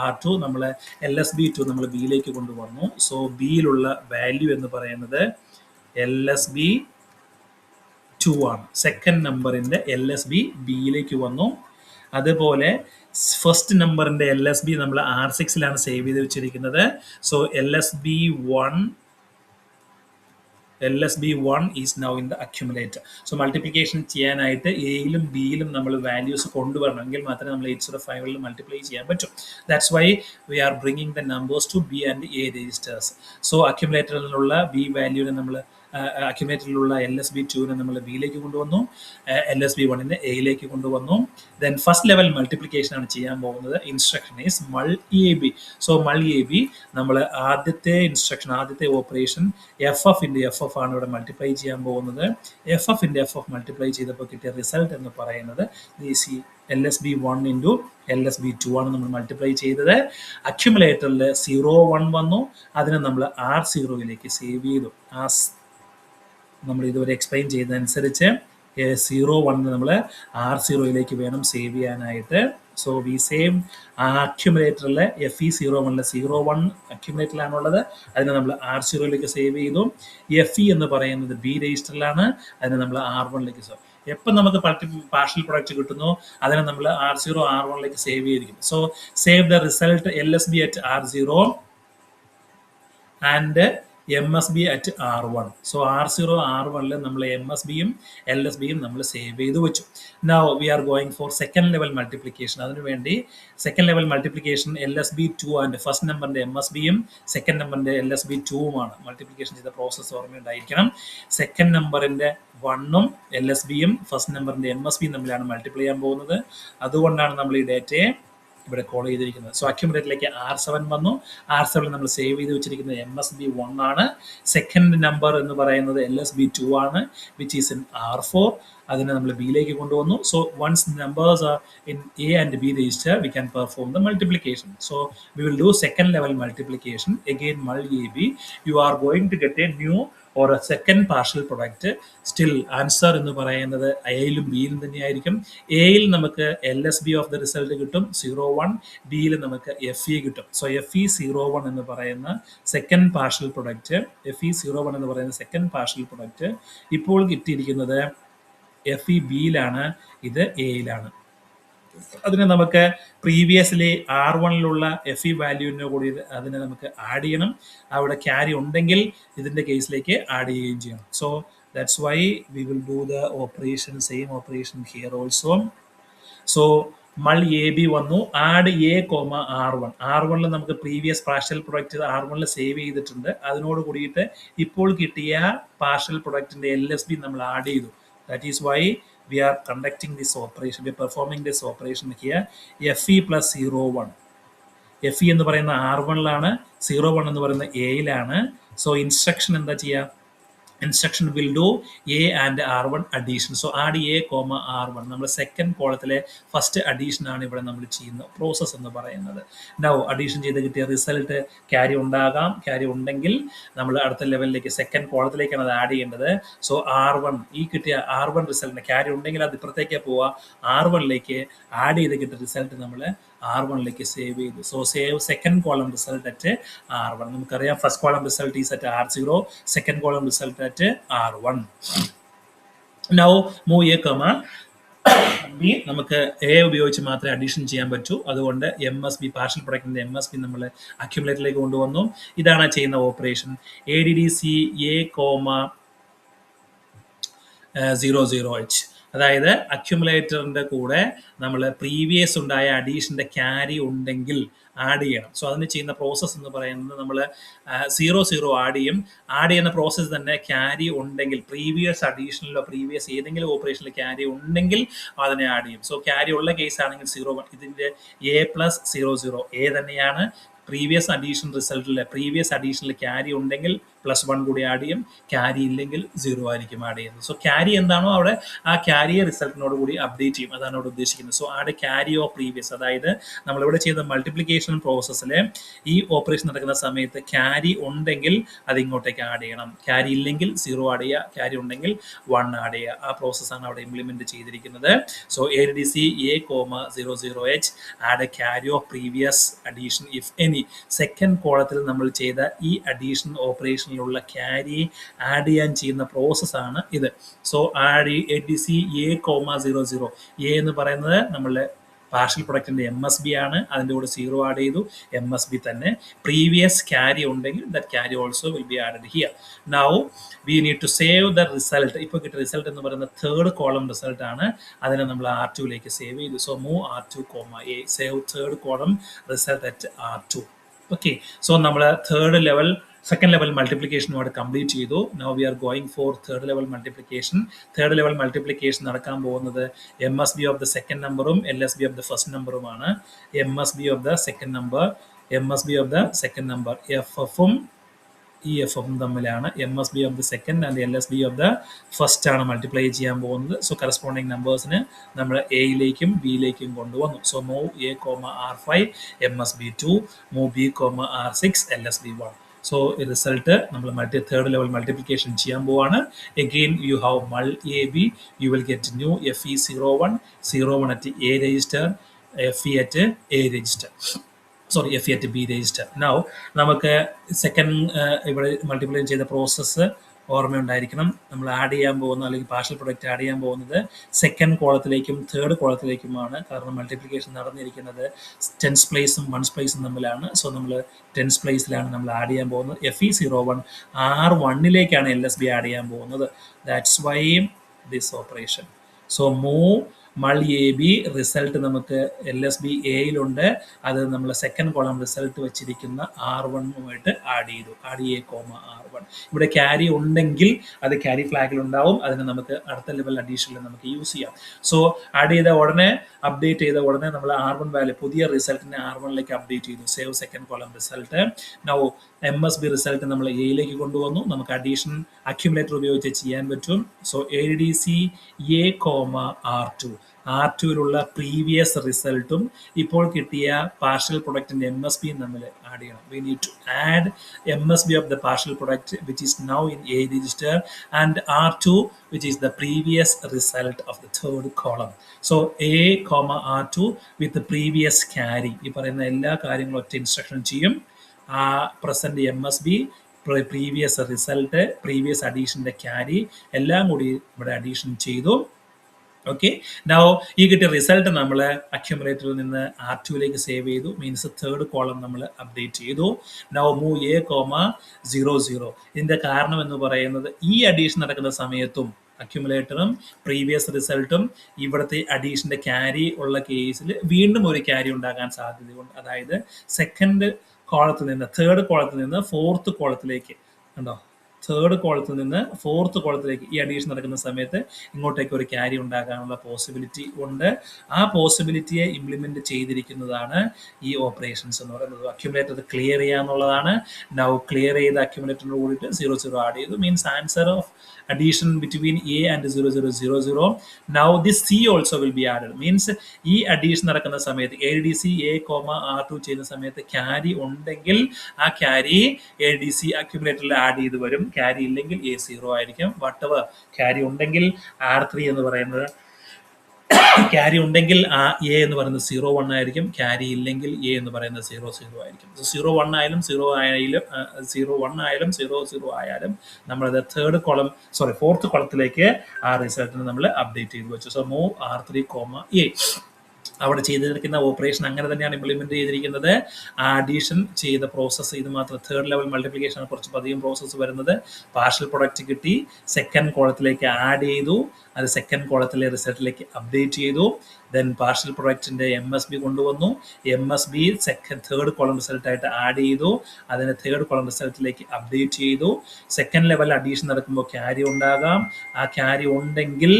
R2 നമ്മൾ LSB 2 നമ്മൾ ബിയിലേക്ക് കൊണ്ടുവന്നു. സോ ബിയിലുള്ള വാല്യൂ എന്ന് പറയുന്നത് LSB 2 ആണ്. സെക്കൻഡ് നമ്പറിൻ്റെ LSB ബിയിലേക്ക് വന്നു. അതുപോലെ ഫസ്റ്റ് നമ്പറിൻ്റെ LSB നമ്മൾ R6 സേവ് ചെയ്ത് വെച്ചിരിക്കുന്നത്. So LSB 1 is now in the accumulator. So multiplication ചെയ്യാനായിട്ട് എയിലും ബിയിലും നമ്മൾ വാല്യൂസ് കൊണ്ടുവരണമെങ്കിൽ മാത്രമേ നമ്മൾ 8051 മൾട്ടിപ്ലൈ ചെയ്യാൻ പറ്റും. That's why we are bringing the numbers to B and A registers. So അക്യുമുലേറ്ററിലുള്ള B വാല്യൂവിനെ നമ്മൾ അക്യുമുലേറ്ററിലുള്ള LSB 2 നമ്മൾ ബിയിലേക്ക് കൊണ്ടുവന്നു. LSB 1 എയിലേക്ക് കൊണ്ടുവന്നു. ദെൻ ഫസ്റ്റ് ലെവൽ മൾട്ടിപ്ലിക്കേഷൻ ആണ് ചെയ്യാൻ പോകുന്നത്. Instruction is mul AB. So mul AB നമ്മൾ ആദ്യത്തെ ഇൻസ്ട്രക്ഷൻ, ആദ്യത്തെ ഓപ്പറേഷൻ FF into FF ആണ് ഇവിടെ മൾട്ടിപ്ലൈ ചെയ്യാൻ പോകുന്നത്. FF into FF മൾട്ടിപ്ലൈ ചെയ്തപ്പോൾ കിട്ടിയ റിസൾട്ട് എന്ന് പറയുന്നത് LSB 1 into LSB 2 ആണ് നമ്മൾ മൾട്ടിപ്ലൈ ചെയ്തത്. അക്യുമുലേറ്ററിൽ 01 വന്നു. അതിനെ നമ്മൾ R0 സേവ് ചെയ്തു. നമ്മൾ ഇതുവരെ എക്സ്പ്ലെയിൻ ചെയ്തതനുസരിച്ച് 01 നമ്മൾ R0 വേണം സേവ് ചെയ്യാനായിട്ട്. സോ വി സേവ് അക്യുമുലേറ്ററിൽ FE01 01 അക്യുമുലേറ്ററിലാണുള്ളത്. അതിനെ നമ്മൾ R0യിലേക്ക് സേവ് ചെയ്തു. FE എന്ന് പറയുന്നത് B രജിസ്റ്ററിലാണ്, അതിനെ നമ്മൾ R1ലേക്ക് സേവ്. എപ്പം നമുക്ക് പാർഷ്യൽ പ്രൊഡക്റ്റ് കിട്ടുന്നു അതിനെ നമ്മൾ R0 R1ലേക്ക് സേവ് ചെയ്തിരിക്കും. So save the result LSB at R0 and MSB at R1. So R0 R1ൽ നമ്മൾ MSBയും LSBയും നമ്മൾ സേവ് ചെയ്ത് വെച്ചു. Now we are going for second level multiplication. അതിനുവേണ്ടി second level multiplication LSB2 and first നമ്പറിന്റെ MSBയും സെക്കൻഡ് നമ്പറിന്റെ LSB2വുമാണ്. മൾട്ടിപ്ലിക്കേഷൻ ചെയ്ത പ്രോസസ്സ് ഓർമ്മയുണ്ടായിരിക്കണം. സെക്കൻഡ് നമ്പറിന്റെ 1ഉം LSBയും ഫസ്റ്റ് നമ്പറിന്റെ MSBയും തമ്മിലാണ് മൾട്ടിപ്ലൈ ചെയ്യാൻ പോകുന്നത്. അതുകൊണ്ടാണ് നമ്മൾ ഈ ഡേറ്റയെ ഇവിടെ കോൾ ചെയ്തിരിക്കുന്നത്. സോ അക്യുമുലേറ്ററിലേക്ക് R7 വന്നു. R7 നമ്മൾ സേവ് ചെയ്ത് വെച്ചിരിക്കുന്നത് MSB1 ആണ്. സെക്കൻഡ് നമ്പർ എന്ന് പറയുന്നത് LSB2 ആണ്, വിച്ച് ഈസ് ഇൻ R4. അതിനെ നമ്മൾ ബിയിലേക്ക് കൊണ്ടുവന്നു. So once numbers are in A and B register we can perform the multiplication. So we will do second level multiplication. Again mul AB. You are going to get a new or a second partial product. Still answer എന്ന് പറയുന്നത് എയിലും ബിയിലും തന്നെയായിരിക്കും. എയിൽ നമുക്ക് LSB of the result കിട്ടും 01, ബിയിൽ നമുക്ക് FE കിട്ടും. So FE01 എന്ന് പറയുന്ന സെക്കൻഡ് പാർഷ്യൽ പ്രൊഡക്റ്റ്, FE01 എന്ന് പറയുന്ന സെക്കൻഡ് പാർഷ്യൽ പ്രൊഡക്റ്റ് ഇപ്പോൾ കിട്ടിയിരിക്കുന്നത് FEBയിലാണ്, ഇത് എയിലാണ്. അതിനെ നമുക്ക് പ്രീവിയസ്ലി R1ലുള്ള FE വാല്യൂവിൻ്റെ കൂടി അതിനെ നമുക്ക് ആഡ് ചെയ്യണം. അവിടെ ക്യാരി ഉണ്ടെങ്കിൽ ഇതിൻ്റെ കേസിലേക്ക് ആഡ് ചെയ്യുകയും ചെയ്യണം. So that's why we will do the operation, same operation here also. So mul AB വന്നു, ആഡ് A, R1. R1ൽ നമുക്ക് പ്രീവിയസ് പാർഷ്യൽ പ്രൊഡക്റ്റ് R1ൽ സേവ് ചെയ്തിട്ടുണ്ട്. അതിനോട് കൂടിയിട്ട് ഇപ്പോൾ കിട്ടിയ പാർഷ്യൽ പ്രൊഡക്റ്റിൻ്റെ LSB നമ്മൾ ആഡ് ചെയ്തു. That is why we are conducting this operation, we are performing this operation here. FE plus 01. FE എന്ന് പറയുന്ന R1ലാണ്, 01 എന്ന് പറയുന്ന എയിലാണ്. സോ ഇൻസ്ട്രക്ഷൻ എന്താ ചെയ്യുക? Instruction will do A and R1 addition. So add A, R1. നമ്മൾ second കോളത്തിലെ first addition ആണ് ഇവിടെ നമ്മൾ ചെയ്യുന്ന പ്രോസസ്സ് എന്ന് പറയുന്നത്. നൗ അഡീഷൻ ചെയ്ത് കിട്ടിയ റിസൾട്ട് ക്യാരി ഉണ്ടാകാം. ക്യാരി ഉണ്ടെങ്കിൽ നമ്മൾ അടുത്ത ലെവലിലേക്ക് സെക്കൻഡ് കോളത്തിലേക്കാണ് അത് ആഡ് ചെയ്യേണ്ടത്. സോ R1, ഈ കിട്ടിയ R1 റിസൾട്ടിന് ക്യാരി ഉണ്ടെങ്കിൽ അത് ഇപ്പുറത്തേക്ക് പോവുക. R1ലേക്ക് ആഡ് ചെയ്ത് കിട്ടിയ റിസൾട്ട് നമ്മൾ R1ലേക്ക് സേവ് ചെയ്തു. So save second column result at R1. നമുക്കറിയാം first column result is at R0, second column result at R1. Now move A, B. നമുക്ക് A ഉപയോഗിച്ച് മാത്രമേ അഡീഷൻ ചെയ്യാൻ പറ്റൂ. അതുകൊണ്ട് MSB പാർഷ്യൽ പ്രൊഡക്റ്റിന്റെ MSB നമ്മൾ അക്യുമുലേറ്ററിലേക്ക് കൊണ്ടുവന്നു. ഇതാണ് ചെയ്യുന്ന ഓപ്പറേഷൻ. ADDC A, 00H. അതായത് അക്യുമുലേറ്ററിൻ്റെ കൂടെ നമ്മൾ പ്രീവിയസ് ഉണ്ടായ അഡീഷൻ്റെ ക്യാരി ഉണ്ടെങ്കിൽ ആഡ് ചെയ്യണം. സോ അതിന് ചെയ്യുന്ന പ്രോസസ്സ് എന്ന് പറയുന്നത് നമ്മൾ 00 ആഡ് ചെയ്യും. ആഡ് ചെയ്യുന്ന പ്രോസസ്സ് തന്നെ ക്യാരി ഉണ്ടെങ്കിൽ പ്രീവിയസ് അഡീഷനിലോ പ്രീവിയസ് ഏതെങ്കിലും ഓപ്പറേഷനിൽ ക്യാരി ഉണ്ടെങ്കിൽ അതിനെ ആഡ് ചെയ്യും. സോ ക്യാരി ഉള്ള കേസ് ആണെങ്കിൽ 01, ഇതിൻ്റെ A plus 00 A തന്നെയാണ്. പ്രീവിയസ് അഡീഷൻ റിസൾട്ടിൽ പ്രീവിയസ് അഡീഷനിൽ ക്യാരി ഉണ്ടെങ്കിൽ +1 കൂടി ആഡ് ചെയ്യും. ക്യാരി ഇല്ലെങ്കിൽ 0 ആയിരിക്കും ആഡ് ചെയ്യുന്നത്. സോ ക്യാരി എന്താണോ അവിടെ ആ ക്യാരിയെ റിസൾട്ടിനോട് കൂടി അപ്ഡേറ്റ് ചെയ്യും. അതാണ് അവിടെ ഉദ്ദേശിക്കുന്നത്. So add carry of previous. അതായത് നമ്മളിവിടെ ചെയ്ത മൾട്ടിപ്ലിക്കേഷൻ പ്രോസസ്സിൽ ഈ ഓപ്പറേഷൻ നടക്കുന്ന സമയത്ത് ക്യാരി ഉണ്ടെങ്കിൽ അത് ഇങ്ങോട്ടേക്ക് ആഡ് ചെയ്യണം. ക്യാരി ഇല്ലെങ്കിൽ 0 ആഡ് ചെയ്യുക, ക്യാരി ഉണ്ടെങ്കിൽ 1 ആഡ് ചെയ്യുക. ആ പ്രോസസ്സാണ് അവിടെ ഇംപ്ലിമെന്റ് ചെയ്തിരിക്കുന്നത്. So ADDC A, 00H add a carry of previous addition if any. Second കോളത്തിൽ നമ്മൾ ചെയ്ത ഈ അഡീഷൻ ഓപ്പറേഷനിലുള്ള ക്യാരി ആഡ് ചെയ്യാൻ ചെയ്യുന്ന പ്രോസസ്സാണ് ഇത്. So ADDC A, 00. A എന്ന് പറയുന്നത് നമ്മളുടെ പാർഷ്യൽ പ്രൊഡക്റ്റിന്റെ MSB ആണ്. അതിൻ്റെ കൂടെ 0 ആഡ് ചെയ്തു. MSB തന്നെ. പ്രീവിയസ് ക്യാരി ഉണ്ടെങ്കിൽ that carry also will be added here. Now we need to save the result. ഇപ്പോൾ കിട്ടിയ റിസൾട്ട് എന്ന് പറയുന്നത് തേർഡ് കോളം റിസൾട്ട് ആണ്. അതിനെ നമ്മൾ R2ലേക്ക് സേവ് ചെയ്തു. So move R2, A. Save third column result at R2. Okay. So നമ്മൾ സെക്കൻഡ് ലെവൽ മൾട്ടിപ്ലിക്കേഷനുമായിട്ട് കംപ്ലീറ്റ് ചെയ്തു. Now we are going for third level multiplication. Third level multiplication നടക്കാൻ പോകുന്നത് MSB ഓഫ് ദ സെക്കൻഡ് നമ്പറും LSB of the first നമ്പറുമാണ്. MSB of the second number FFും EFFും തമ്മിലാണ്. MSB of the second and LSB of the first ആണ് multiply ചെയ്യാൻ പോകുന്നത്. സോ കറസ്പോണ്ടിങ് നമ്പേഴ്സിന് നമ്മൾ എയിലേക്കും ബിയിലേക്കും കൊണ്ടുവന്നു. So move A, R5 MSB2, move B, R6 LSB1. So ഈ റിസൾട്ട് നമ്മൾ തേർഡ് ലെവൽ മൾട്ടിപ്ലിക്കേഷൻ ചെയ്യാൻ പോവാണ്. Again you have mul AB, you will get new FE01 at A രജിസ്റ്റർ, FE at A register. Sorry, FE at B register. Now, നമുക്ക് second ഇവിടെ multiply ചെയ്ത process ഓർമ്മയുണ്ടായിരിക്കണം. നമ്മൾ add ചെയ്യാൻ പോകുന്ന അല്ലെങ്കിൽ പാർഷ്യൽ പ്രൊഡക്റ്റ് ആഡ് ചെയ്യാൻ പോകുന്നത് സെക്കൻഡ് കോളത്തിലേക്കും തേർഡ് കോളത്തിലേക്കുമാണ്. കാരണം മൾട്ടിപ്ലിക്കേഷൻ നടന്നിരിക്കുന്നത് ടെൻസ് പ്ലേസും വൺസ് പ്ലേസും തമ്മിലാണ്. സോ നമ്മൾ ടെൻസ് പ്ലേസിലാണ് നമ്മൾ ആഡ് ചെയ്യാൻ പോകുന്നത്. FE01 R1ലേക്കാണ് LSB ആഡ് ചെയ്യാൻ പോകുന്നത്. That's why this operation. So move mul A B result നമുക്ക് LSB എയിലുണ്ട്. അത് നമ്മൾ സെക്കൻഡ് കോളം റിസൾട്ട് വെച്ചിരിക്കുന്ന R1ഉമായിട്ട് ആഡ് ചെയ്തു. Add A, R1. ഇവിടെ ക്യാരി ഉണ്ടെങ്കിൽ അത് ക്യാരി ഫ്ലാഗിൽ ഉണ്ടാവും. അതിന് നമുക്ക് അടുത്ത ലെവൽ അഡീഷനിൽ നമുക്ക് യൂസ് ചെയ്യാം. സോ ആഡ് ചെയ്ത ഉടനെ അപ്ഡേറ്റ് ചെയ്ത ഉടനെ നമ്മൾ R1 വാല്യൂ പുതിയ റിസൾട്ടിനെ R1ലേക്ക് അപ്ഡേറ്റ് ചെയ്തു. Save second column result. Now MSB result നമ്മൾ എയിലേക്ക് കൊണ്ടുവന്നു. നമുക്ക് അഡീഷൻ അക്യുമുലേറ്റർ ഉപയോഗിച്ച് ചെയ്യാൻ പറ്റും. So ADC A, R2. R2ലുള്ള പ്രീവിയസ് റിസൾട്ടും ഇപ്പോൾ കിട്ടിയ പാർഷ്യൽ പ്രൊഡക്റ്റിന്റെ MSBയും തമ്മിൽ ആഡ് ചെയ്യണം. We need to add MSB of the partial product which is now in A register and R2 which is the previous result of the third column. So A, R2 with the previous carry. ഈ പറയുന്ന എല്ലാ കാര്യങ്ങളും ഒറ്റ instruction ചെയ്യും. Present MSB, previous result, previous അഡീഷന്റെ carry എല്ലാം കൂടി ഇവിടെ അഡീഷൻ ചെയ്തു. ഓക്കെ, നൗ ഈ കിട്ടിയ റിസൾട്ട് നമ്മൾ അക്യുമുലേറ്ററിൽ നിന്ന് R2ലേക്ക് സേവ് ചെയ്തു. മീൻസ് തേർഡ് കോളം നമ്മൾ അപ്ഡേറ്റ് ചെയ്തു. Now move A, 00. ഇതിന്റെ കാരണം എന്ന് പറയുന്നത് ഈ അഡീഷൻ നടക്കുന്ന സമയത്തും അക്യുമുലേറ്ററും പ്രീവിയസ് റിസൾട്ടും ഇവിടുത്തെ അഡീഷന്റെ ക്യാരി ഉള്ള കേസിൽ വീണ്ടും ഒരു ക്യാരി ഉണ്ടാകാൻ സാധ്യതയുണ്ട്. അതായത് സെക്കൻഡ് കോളത്തിൽ നിന്ന് തേർഡ് കോളത്തിൽ നിന്ന് ഫോർത്ത് കോളത്തിലേക്ക് കണ്ടോ, തേർഡ് കോളത്തിൽ നിന്ന് ഫോർത്ത് കോളത്തിലേക്ക് ഈ അഡീഷൻ നടക്കുന്ന സമയത്ത് ഇങ്ങോട്ടേക്ക് ഒരു ക്യാരി ഉണ്ടാകാനുള്ള പോസിബിലിറ്റി ഉണ്ട്. ആ പോസിബിലിറ്റിയെ ഇംപ്ലിമെന്റ് ചെയ്തിരിക്കുന്നതാണ് ഈ ഓപ്പറേഷൻസ് എന്ന് പറയുന്നത്. അക്യുമുലേറ്റർ ക്ലിയർ ചെയ്യാന്നുള്ളതാണ്. നൗ ക്ലിയർ ചെയ്ത അക്യുമുലേറ്ററിനോട് കൂടിയിട്ട് 00 ആഡ് ചെയ്തു. Means answer of addition between A and 0000. Now this C also will be added. Means ഈ അഡീഷൻ നടക്കുന്ന സമയത്ത് ADC A, R2 ചെയ്യുന്ന സമയത്ത് ക്യാരി ഉണ്ടെങ്കിൽ ആ ക്യാരി ADC അക്യുമുലേറ്ററിൽ ആഡ് ചെയ്ത് വരും. ക്യാരി ഇല്ലെങ്കിൽ A0 ആയിരിക്കും. വട്ട് എവർ ക്യാരി ഉണ്ടെങ്കിൽ R3 എന്ന് പറയുന്നത്, ക്യാരി ഉണ്ടെങ്കിൽ ആ A എന്ന് പറയുന്നത് 01 ആയിരിക്കും. ക്യാരി ഇല്ലെങ്കിൽ A എന്ന് പറയുന്നത് 00 ആയിരിക്കും. 01 ആയാലും 01 ആയാലും 00 ആയാലും നമ്മളത് ഫോർത്ത് കോളത്തിലേക്ക് ആ റിസൾട്ടിന് നമ്മൾ അപ്ഡേറ്റ് ചെയ്ത് വെച്ചു. So move R3, A. അവിടെ ചെയ്തിരിക്കുന്ന ഓപ്പറേഷൻ അങ്ങനെ തന്നെയാണ് ഇംപ്ലിമെന്റ് ചെയ്തിരിക്കുന്നത്. അഡീഷൻ ചെയ്ത പ്രോസസ്സ് ഇത് മാത്രം. തേർഡ് ലെവൽ മൾട്ടിപ്ലിക്കേഷൻ ആണ് കുറച്ച് അധികം പ്രോസസ്സ് വരുന്നത്. പാർഷ്യൽ പ്രൊഡക്റ്റ് കിട്ടി, സെക്കൻഡ് കോളത്തിലേക്ക് ആഡ് ചെയ്തു, അത് സെക്കൻഡ് കോളത്തിലെ റിസൾട്ടിലേക്ക് അപ്ഡേറ്റ് ചെയ്തു. ദെൻ പാർഷ്യൽ പ്രൊഡക്റ്റിന്റെ MSB കൊണ്ടുവന്നു. MSB തേർഡ് കോളം റിസൾട്ടായിട്ട് ആഡ് ചെയ്തു, അതിനെ തേർഡ് കോളം റിസൾട്ടിലേക്ക് അപ്ഡേറ്റ് ചെയ്തു. സെക്കൻഡ് ലെവൽ അഡീഷൻ നടക്കുമ്പോൾ ക്യാരി ഉണ്ടാകാം. ആ ക്യാരി ഉണ്ടെങ്കിൽ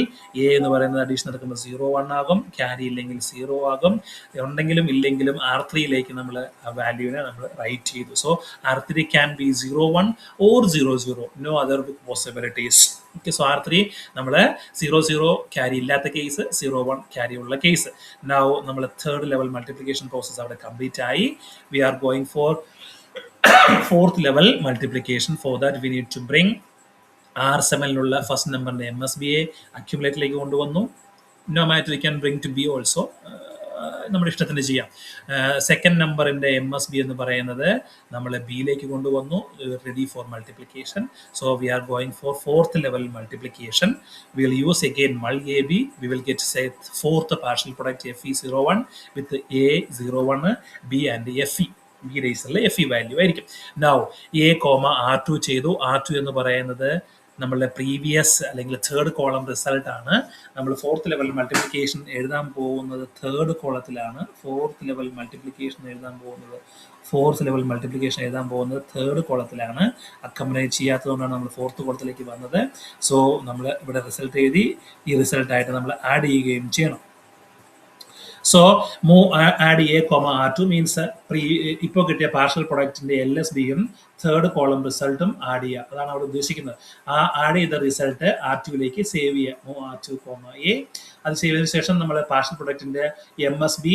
A എന്ന് പറയുന്നത് അഡീഷൻ നടക്കുമ്പോൾ 01 ആകും. ക്യാരി ഇല്ലെങ്കിൽ 0 ആകും. ഉണ്ടെങ്കിലും ഇല്ലെങ്കിലും R3യിലേക്ക് നമ്മൾ ആ വാല്യൂവിനെ നമ്മൾ റൈറ്റ് ചെയ്തു. So R3 can be 01 or 00. No other possibilities. Okay, so R3 നമ്മൾ 00 ക്യാരി ഇല്ലാത്ത കേസ്, 01 ക്യാരി ഉള്ള കേസ്. നൗ നമ്മൾ തേർഡ് ലെവൽ മൾട്ടിപ്ലിക്കേഷൻ പ്രോസസ് അവിടെ കംപ്ലീറ്റ് ആയി. We are going for fourth level multiplication. For that we need to bring R7ലുള്ള first നമ്പറിന്റെ MSBയെ അക്യുമുലേറ്ററിലേക്ക് കൊണ്ടുവന്നു. No matter, we can bring to B also. നമ്മുടെ ഇഷ്ടത്തിന് ചെയ്യാം. സെക്കൻഡ് നമ്പറിന്റെ MSB എന്ന് പറയുന്നത് നമ്മൾ ബിയിലേക്ക് കൊണ്ടുവന്നു. Ready for multiplication. So we are going for fourth level multiplication. We will use again mul AB. We will get fourth partial product FE01 with A01, B and FE. B റേസറിലെ FE value ആയിരിക്കും. Now A, R2 ചെയ്തു. R2 എന്ന് പറയുന്നത് നമ്മളുടെ previous അല്ലെങ്കിൽ third column result ആണ്. നമ്മൾ fourth level multiplication എഴുതാൻ പോകുന്നത് തേർഡ് കോളത്തിലാണ്. ഫോർത്ത് ലെവൽ മൾട്ടിപ്ലിക്കേഷൻ എഴുതാൻ പോകുന്നത് തേർഡ് കോളത്തിലാണ്. അക്കമനേറ്റ് ചെയ്യാത്തതുകൊണ്ടാണ് നമ്മൾ ഫോർത്ത് കോളത്തിലേക്ക് വന്നത്. സോ നമ്മൾ ഇവിടെ റിസൾട്ട് എഴുതി, ഈ റിസൾട്ടായിട്ട് നമ്മൾ ആഡ് ചെയ്യുകയും ചെയ്യണം. So add A, R2 means ഇപ്പോൾ കിട്ടിയ പാർഷ്യൽ പ്രൊഡക്റ്റിന്റെ LSBയും തേർഡ് കോളം റിസൾട്ടും ആഡ് ചെയ്യുക. അതാണ് അവിടെ ഉദ്ദേശിക്കുന്നത്. ആ ആഡ് ചെയ്ത റിസൾട്ട് R2ലേക്ക് സേവ് ചെയ്യുക. R2, A. അത് സേവ് ചെയ്തതിനു ശേഷം നമ്മൾ പാർഷ്യൽ പ്രൊഡക്റ്റിന്റെ MSB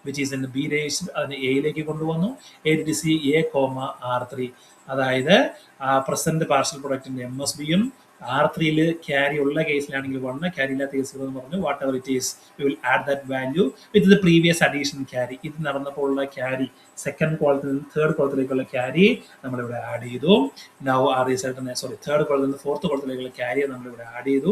which is in B register അതിന് എയിലേക്ക് കൊണ്ടുവന്നു. ADC A, R3. അതായത് പ്രസന്റ് പാർഷ്യൽ പ്രൊഡക്റ്റിന്റെ MSBയും R3 carry ഉള്ള കേസിലാണെങ്കിൽ 1, carry ഇല്ലാത്ത കേസ് 0 എന്ന് പറഞ്ഞു. Whatever it is, we will add that value with the previous addition carry. ഇത് നടന്നപ്പോൾ ഉള്ള ക്യാരി സെക്കൻഡ് കോളത്തിൽ നിന്ന് തേർഡ് കോളത്തിലേക്കുള്ള ക്യാരി നമ്മളിവിടെ ആഡ് ചെയ്തു. നൗ ആ റിസൾട്ടിനെ തേർഡ് കോളത്തിൽ നിന്ന് ഫോർത്ത് കോളത്തിലേക്കുള്ള ക്യാരിയെ നമ്മളിവിടെ ആഡ് ചെയ്തു.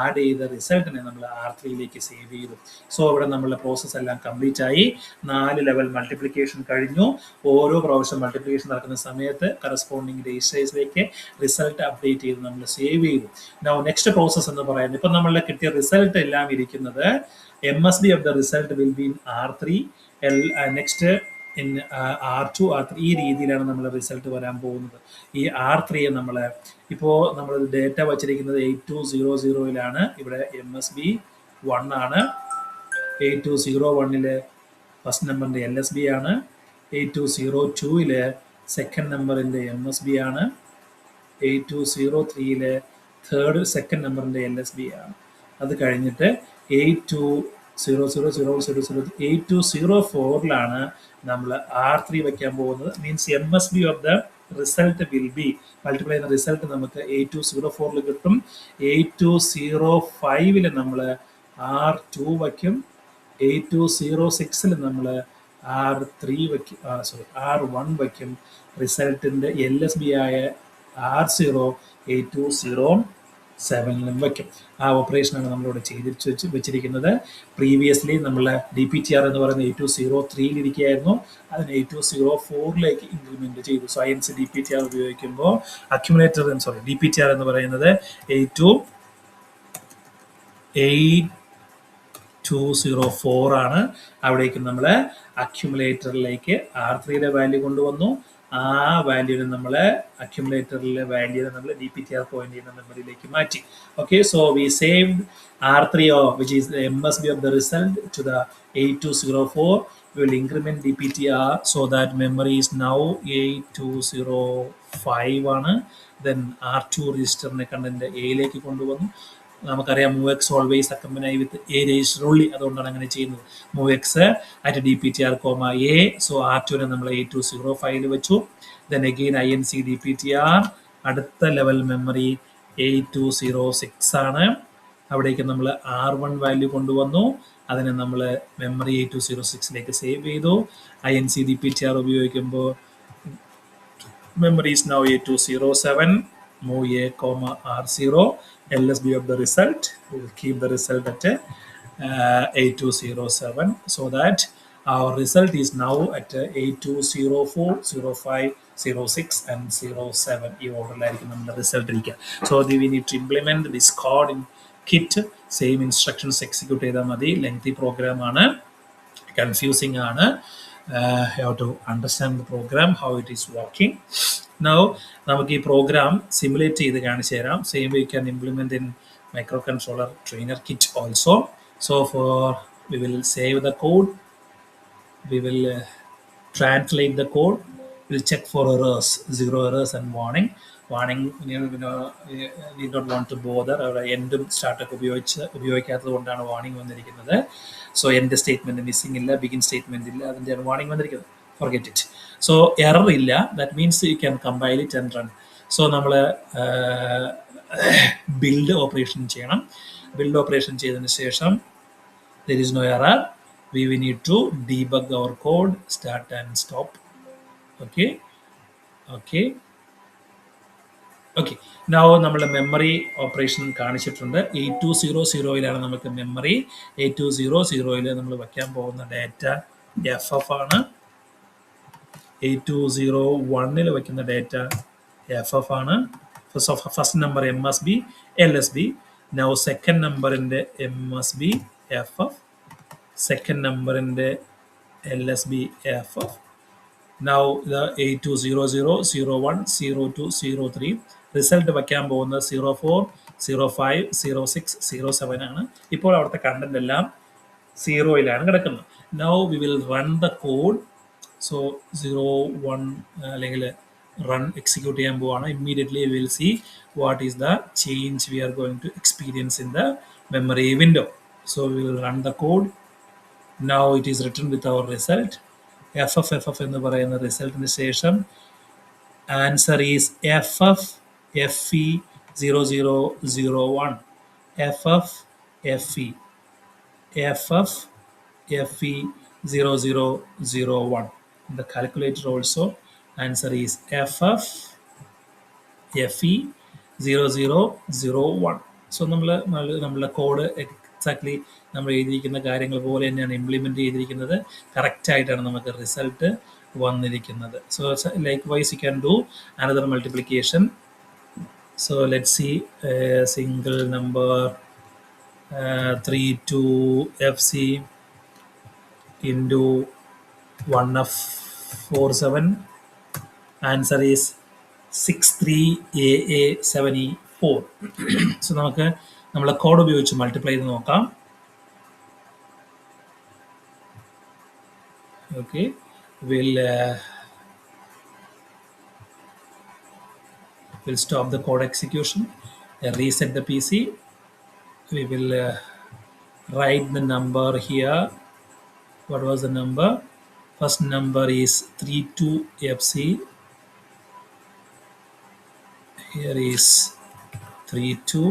ആഡ് ചെയ്ത റിസൾട്ടിനെ നമ്മൾ R3യിലേക്ക് സേവ് ചെയ്തു. സോ ഇവിടെ നമ്മളുടെ പ്രോസസ്സ് എല്ലാം കംപ്ലീറ്റ് ആയി. 4 ലെവൽ മൾട്ടിപ്ലിക്കേഷൻ കഴിഞ്ഞു. ഓരോ പ്രാവശ്യം മൾട്ടിപ്ലിക്കേഷൻ നടക്കുന്ന സമയത്ത് കറസ്പോണ്ടിങ് രജിസ്റ്റേഴ്സിലേക്ക് റിസൾട്ട് അപ്ഡേറ്റ് ചെയ്ത് നമ്മൾ സേവ് ചെയ്തു. നൗ നെക്സ്റ്റ് പ്രോസസ് എന്ന് പറയുന്നത്, ഇപ്പൊ നമ്മളുടെ കിട്ടിയ റിസൾട്ട് എല്ലാം ഇരിക്കുന്നത് MSB of the result will be in R3, next in R2, R3 ഈ രീതിയിലാണ് നമ്മൾ റിസൾട്ട് വരാൻ പോകുന്നത്. ഈ R3 നമ്മൾ ഇപ്പോൾ നമ്മൾ ഡേറ്റ വച്ചിരിക്കുന്നത് 8200-ലാണ്. ഇവിടെ MSB 1 ആണ്. 8201 ഫസ്റ്റ് നമ്പറിന്റെ LSB ആണ്. 8202 സെക്കൻഡ് നമ്പറിന്റെ MSB ആണ്. 8203 തേർഡ് സെക്കൻഡ് നമ്പറിന്റെ LSB ആണ്. അത് കഴിഞ്ഞിട്ട് 8200 നമ്മൾ R3 വയ്ക്കാൻ പോകുന്നത്. Means MSB of the result will be multiply ചെയ്യുന്ന റിസൾട്ട് നമുക്ക് 8204 കിട്ടും. 8205 നമ്മൾ R2 വയ്ക്കും. 8206 നമ്മൾ R3 വയ്ക്കും, R1 വയ്ക്കും. റിസൾട്ടിന്റെ LSB ആയ R0 8207 വയ്ക്കും. ആ ഓപ്പറേഷനാണ് നമ്മളിവിടെ വെച്ചിരിക്കുന്നത്. പ്രീവിയസ്ലി നമ്മൾ DPTR എന്ന് പറയുന്നത് 8203 ഇരിക്കുകയായിരുന്നു. അതിന് 8204 ഇൻക്രിമെന്റ് ചെയ്തു. സോ INC DPTR ഉപയോഗിക്കുമ്പോൾ DPTR എന്ന് പറയുന്നത് 8204 ആണ്. അവിടേക്ക് നമ്മൾ അക്യുമുലേറ്ററിലേക്ക് R3 വാല്യൂ കൊണ്ടുവന്നു. ആ വാല്യൂവിനെ നമ്മൾ അക്യുമുലേറ്ററിലെ വാല്യൂവിനെ നമ്മൾ DPTR പോയിന്റ് ചെയ്യുന്ന മെമ്മറിയിലേക്ക് മാറ്റി. Okay, so we saved R3 which is the MSB of the result to the 8204. We will increment DPTR so that memory is now 8205 ആണ്. Then R2 രജിസ്റ്ററിനെ കണ്ടന്റ് എയിലേക്ക് കൊണ്ടുവന്നു. നമുക്കറിയാം MOVX always accompany with A register ഉള്ളി, അതുകൊണ്ടാണ് അങ്ങനെ ചെയ്യുന്നത്. MOVX at DPTR, A. So R2നെ നമ്മൾ 8205 വെച്ചു. ദെൻ അഗെയിൻ INC DPTR, അടുത്ത ലെവൽ മെമ്മറി 8206 ആണ്. അവിടേക്ക് നമ്മൾ R1 വാല്യൂ കൊണ്ടുവന്നു. അതിനെ നമ്മൾ മെമ്മറി 8206 സേവ് ചെയ്തു. INC DPTR ഉപയോഗിക്കുമ്പോൾ memory is now 8207. move A, R0. LSB of the result, we will keep the result at 8207 so that our result is now at 8204, 05, 06 and 07. ഈ ഓർഡറിലായിരിക്കും നമ്മുടെ റിസൾട്ട് ഇരിക്കുക. So we need to implement this code in kit. Same instructions execute ചെയ്താൽ മതി. Lengthy programme ആണ്, confusing ആണ്. You have to understand the program, how it is working. Now നമുക്ക് ഈ programme simulate ചെയ്ത് കാണിച്ചു തരാം. Same way can implement in microcontroller trainer kit also. So we will save the code, we will translate the code, we will check for errors, 0 errors and warning. Need not want to bother. എൻഡും സ്റ്റാർട്ടൊക്കെ ഉപയോഗിക്കാത്തത് കൊണ്ടാണ് warning വന്നിരിക്കുന്നത്. So end statement missing ഇല്ല, begin statement ഇല്ല, അതിൻ്റെയാണ് warning വന്നിരിക്കുന്നത്. Forget it. So error ഇല്ല, that means you can compile it and run. So നമ്മൾ build operation ചെയ്യണം. Build operation ചെയ്തതിന് ശേഷം there is no error, we need to debug our code, start and stop. Okay. Now നമ്മളുടെ memory operation കാണിച്ചിട്ടുണ്ട്. 8200 നമുക്ക് memory. 8200 നമ്മൾ വയ്ക്കാൻ പോകുന്ന ഡാറ്റ FF ആണ്. 8201 വയ്ക്കുന്ന ഡാറ്റ FF ആണ്. First number MSB, LSB. Now second നമ്പറിന്റെ MSB FF, സെക്കൻഡ് നമ്പറിന്റെ LSB FF. Now the 8200, 01, 02, 03. Result വയ്ക്കാൻ പോകുന്നത് 04, 05, 06, 07 ആണ്. ഇപ്പോൾ അവിടുത്തെ കണ്ടന്റ് എല്ലാം 0 കിടക്കുന്നത്. Now we will run the code. So 01 അല്ലെങ്കിൽ റൺ എക്സിക്യൂട്ട് ചെയ്യാൻ പോവാണ്. Immediately we will see what is the change we are going to experience in the memory window. So we will run the code. Now it is written with our result. FF എന്ന് പറയുന്ന റിസൾട്ടിന് ശേഷം answer is FF, FE, 0001 FF FE FF FE 0001. The calculator also answer is FF FE 0001. So നമ്മളെ code exactly നമ്മൾ എഴുതിയിരിക്കുന്ന കാര്യങ്ങൾ പോലെ തന്നെയാണ് implement ചെയ്തിരിക്കുന്നത്. കറക്റ്റായിട്ടാണ് നമുക്ക് റിസൾട്ട് വന്നിരിക്കുന്നത്. So likewise you can do another multiplication. So let see single number 32FC into 1F47. Answer is 63AA74. So നമുക്ക് നമ്മളെ കോഡ് ഉപയോഗിച്ച് മൾട്ടിപ്ലൈ ചെയ്ത് നോക്കാം. Okay, we'll stop the code execution, reset the PC. We will write the number here. What was the number? First number is 32FC. Here is 32.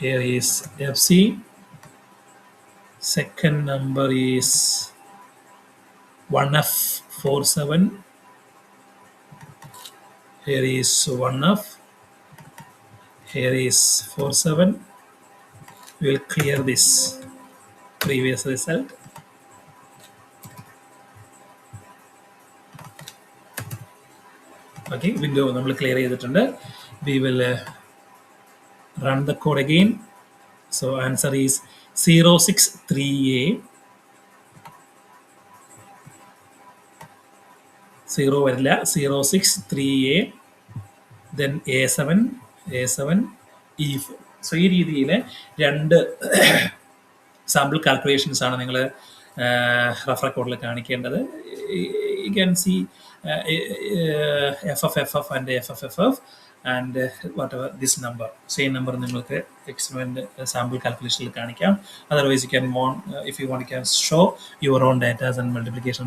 Here is FC. Second number is 1F47. Here is 1F. Here is 47. We will clear this previous result. Okay, window നമ്മൾ clear ചെയ്തിട്ടുണ്ട്. We will run the code again. So answer is 063A 0 വരില്ല, 063A then A7 E4. So ഈ രീതിയിൽ രണ്ട് sample calculations ആണ് നിങ്ങൾ refer കോഡിൽ കാണിക്കേണ്ടത്. You can see FF and FF and whatever this number, same number നിങ്ങൾക്ക് എക്സ്പെരിമെന്റ് സാമ്പിൾ കാൽക്കുലേഷനിൽ കാണിക്കാം. Otherwise you can if you want you can show your own data and multiplication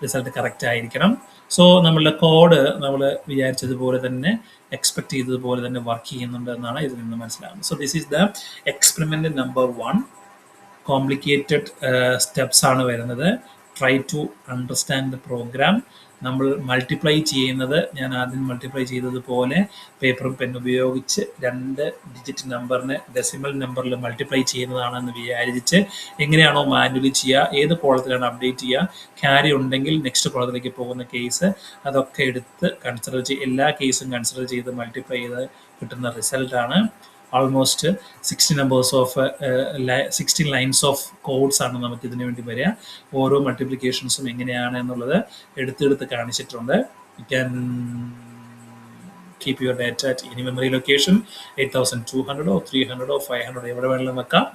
result correct ആയിരിക്കണം. So നമ്മളുടെ code നമ്മൾ വിചാരിച്ചതുപോലെ തന്നെ expect ചെയ്തതുപോലെ തന്നെ work ചെയ്യുന്നുണ്ട് എന്നാണ് ഇതിൽ നിന്ന് മനസ്സിലാകുന്നത്. So this is the experiment number 1. Complicated steps ആണ് വരുന്നത്. Try to understand the program. നമ്മൾ മൾട്ടിപ്ലൈ ചെയ്യുന്നത് ഞാൻ ആദ്യം മൾട്ടിപ്ലൈ ചെയ്തതുപോലെ പേപ്പറും പെൻ ഉപയോഗിച്ച് 2 ഡിജിറ്റ് നമ്പറിനെ ഡെസിമൽ നമ്പറിൽ മൾട്ടിപ്ലൈ ചെയ്യുന്നതാണെന്ന് വിചാരിച്ച് എങ്ങനെയാണോ മാനുവലി ചെയ്യുക, ഏത് കോളത്തിലാണ് അപ്ഡേറ്റ് ചെയ്യുക, ക്യാരി ഉണ്ടെങ്കിൽ നെക്സ്റ്റ് കോളത്തിലേക്ക് പോകുന്ന കേസ് അതൊക്കെ എടുത്ത് കൺസിഡർ ചെയ്ത് എല്ലാ കേസും കൺസിഡർ ചെയ്ത് മൾട്ടിപ്ലൈ ചെയ്ത് കിട്ടുന്ന റിസൾട്ടാണ്. ഓൾമോസ്റ്റ് 16 ലൈൻസ് ഓഫ് കോഡ്സ് ആണ് നമുക്ക് ഇതിനു വേണ്ടി വരിക. ഓരോ മൾട്ടിപ്ലിക്കേഷൻസും എങ്ങനെയാണ് എന്നുള്ളത് എടുത്തെടുത്ത് കാണിച്ചിട്ടുണ്ട്. You can keep your data at any memory location, 8200 or 300 or 500 എവിടെ വേണമെങ്കിലും വെക്കാം.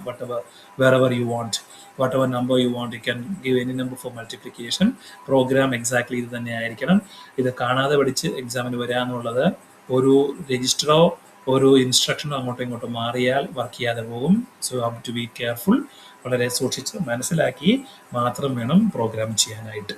wherever you want, whatever number you want, you can give any number for multiplication. Program exactly ഇത് തന്നെ ആയിരിക്കണം. ഇത് കാണാതെ പഠിച്ച് എക്സാമിന് വരിക എന്നുള്ളത് ഒരു രജിസ്റ്ററോ ഒരു ഇൻസ്ട്രക്ഷനോ അങ്ങോട്ടും ഇങ്ങോട്ടും മാറിയാൽ വർക്ക് ചെയ്യാതെ പോകും. So have to be careful. വളരെ സൂക്ഷിച്ച് മനസ്സിലാക്കി മാത്രം വേണം പ്രോഗ്രാം ചെയ്യാനായിട്ട്.